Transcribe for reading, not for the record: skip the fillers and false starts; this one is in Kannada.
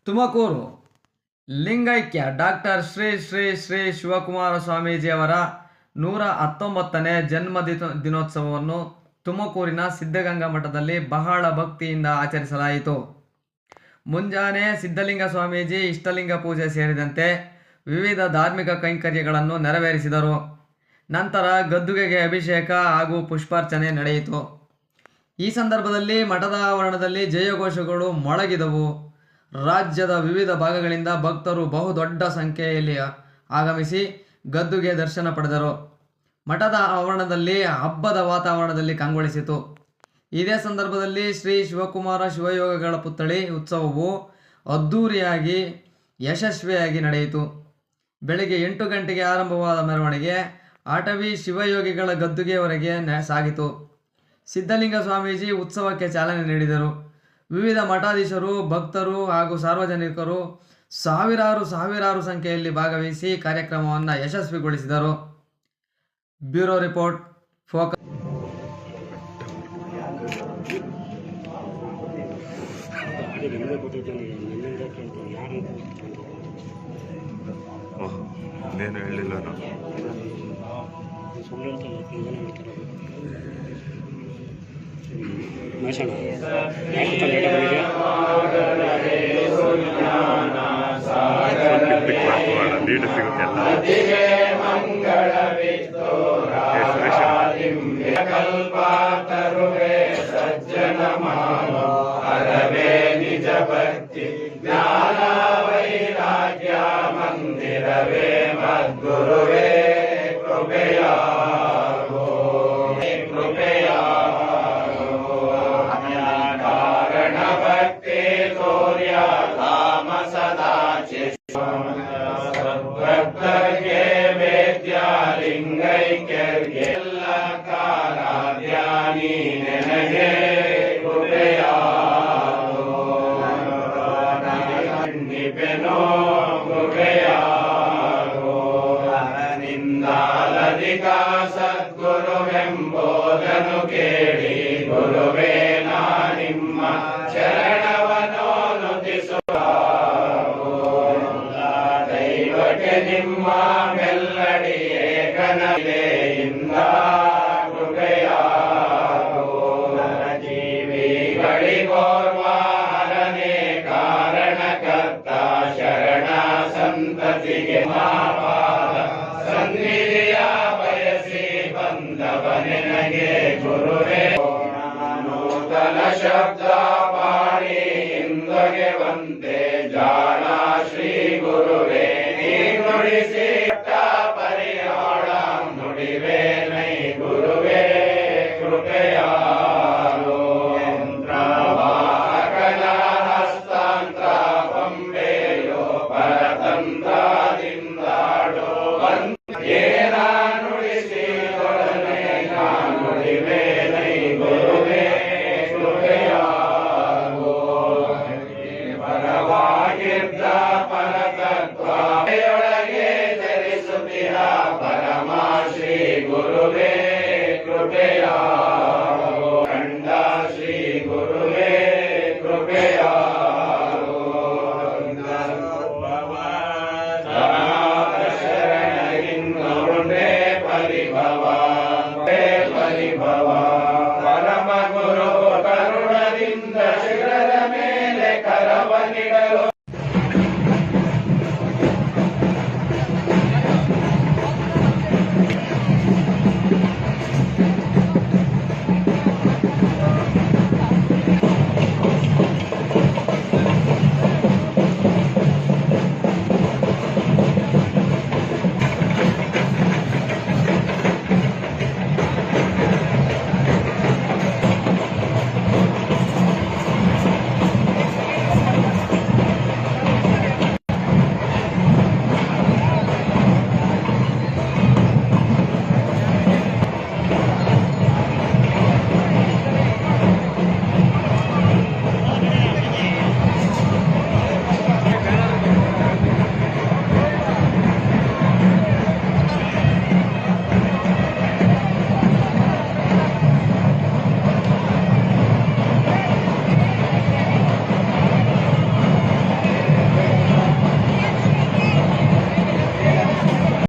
ತುಮಕೂರು ಲಿಂಗೈಕ್ಯ ಡಾಕ್ಟರ್ ಶ್ರೀ ಶ್ರೀ ಶ್ರೀ ಶಿವಕುಮಾರ ಸ್ವಾಮೀಜಿಯವರ 119ನೇ ಜನ್ಮ ದಿನೋತ್ಸವವನ್ನು ತುಮಕೂರಿನ ಸಿದ್ಧಗಂಗಾ ಮಠದಲ್ಲಿ ಬಹಳ ಭಕ್ತಿಯಿಂದ ಆಚರಿಸಲಾಯಿತು. ಮುಂಜಾನೆ ಸಿದ್ಧಲಿಂಗ ಸ್ವಾಮೀಜಿ ಇಷ್ಟಲಿಂಗ ಪೂಜೆ ಸೇರಿದಂತೆ ವಿವಿಧ ಧಾರ್ಮಿಕ ಕೈಂಕರ್ಯಗಳನ್ನು ನೆರವೇರಿಸಿದರು. ನಂತರ ಗದ್ದುಗೆಗೆ ಅಭಿಷೇಕ ಹಾಗೂ ಪುಷ್ಪಾರ್ಚನೆ ನಡೆಯಿತು. ಈ ಸಂದರ್ಭದಲ್ಲಿ ಮಠದ ಆವರಣದಲ್ಲಿ ಜಯಘೋಷಗಳು ಮೊಳಗಿದವು. ರಾಜ್ಯದ ವಿವಿಧ ಭಾಗಗಳಿಂದ ಭಕ್ತರು ಬಹುದೊಡ್ಡ ಸಂಖ್ಯೆಯಲ್ಲಿ ಆಗಮಿಸಿ ಗದ್ದುಗೆ ದರ್ಶನ ಪಡೆದರು. ಮಠದ ಆವರಣದಲ್ಲಿ ಹಬ್ಬದ ವಾತಾವರಣದಲ್ಲಿ ಕಂಗೊಳಿಸಿತು. ಇದೇ ಸಂದರ್ಭದಲ್ಲಿ ಶ್ರೀ ಶಿವಕುಮಾರ ಶಿವಯೋಗಿಗಳ ಪುತ್ಥಳಿ ಉತ್ಸವವು ಅದ್ಧೂರಿಯಾಗಿ ಯಶಸ್ವಿಯಾಗಿ ನಡೆಯಿತು. ಬೆಳಗ್ಗೆ 8 ಗಂಟೆಗೆ ಆರಂಭವಾದ ಮೆರವಣಿಗೆ ಆಟವಿ ಶಿವಯೋಗಿಗಳ ಗದ್ದುಗೆಯವರೆಗೆ ಸಾಗಿತು. ಸಿದ್ಧಲಿಂಗ ಸ್ವಾಮೀಜಿ ಉತ್ಸವಕ್ಕೆ ಚಾಲನೆ ನೀಡಿದರು. ವಿವಿಧ ಮಠಾಧೀಶರು, ಭಕ್ತರು ಹಾಗೂ ಸಾರ್ವಜನಿಕರು ಸಾವಿರಾರು ಸಂಖ್ಯೆಯಲ್ಲಿ ಭಾಗವಹಿಸಿ ಕಾರ್ಯಕ್ರಮವನ್ನು ಯಶಸ್ವಿಗೊಳಿಸಿದರು. Bureau report, focus. ಇನ್ನೇನು ಹೇಳಿಲ್ಲ ನೀಡು ಸಿಗುತ್ತೆ ಸಜ್ಜನ ಮಾನೋ ಅರವೇ ನಿಜ ಭಕ್ತಿ ಜ್ಞಾನ ವೈರಾಗ್ಯ ಮಂದಿರವೇ ಮದ್ಗುರುವೇ ಕೃಪೆಯಾಗೋ ಕಾರಣ ಭಕ್ತಿ ತೋರ್ಯ ಧಾಮ ಸದಾ ಭಕ್ತರಿಗೆ ವೇದ್ಯ ಲಿಂಗೈಕ್ಯರಿಗೆ ಎಲ್ಲ ಕಾರಾಧ್ಯಾನಿ ನೆನಗೆ ಕೃಪೆಯಾಗೋ ನಿಪೆನೋ ಕೃಪೆಯಾಗೋ ನಿಂದಾಲಧಿಕ ಸದ್ಗುರುವೆಂಬೋದನು ಕೇಳಿ ಗುರುವೇ ನಾ ನಿಮ್ಮ ಚರಣವನೋ ನುತಿಸುವ ದೈವಕ್ಕೆ ನಿಮ್ಮ ಮೆಲ್ಲಡಿಯೇ ಕನಲೆಯಿಂದ ಕೃಪೆಯಾಗೋ ಜೀವಿಗಳಿಗೋರ್ವ ಹರನೇ ಕಾರಣಕರ್ತ ಶರಣ ಸಂತತಿಗೆ ಮಾಪಾದ ಸನ್ನಿಧಿಯ ಬಯಸಿ ಬಂದವನೆನಗೆ ಗುರುವೇ ನೂತನ ಶಬ್ದ ಪಾಣಿ ಇಂದೊಗೆ ವಂತೆ ಜಾಣ ಶ್ರೀ ಗುರುವೇ ನೀ ನುಡಿಸಿ ಪರಿಹಾಳ ನುಡಿವೆ ನೈ ಗುರುವೇ ಕೃಪೆಯಾಗೋ ಯಂತ್ರವಾಹಕನ ಹಸ್ತಾಂತರ ಬೊಂಬೆಯೋ ಪರತಂತ್ರದಿಂದಾಡೋ ಏನ ನುಡಿಸಿ ತೊಡನೆ ನಾ ನುಡಿವೆ ನೈ ಗುರುವೇ ಕೃಪೆಯಾಗೋ ಪರವಾಗಿದ್ದ ಪರತತ್ವಯೊಳಗೆ ಧರಿಸುತ್ತಿರ ಪರಮ ಶ್ರೀ ಗುರುವೇ ಕೃಪೆಯಾಗೋ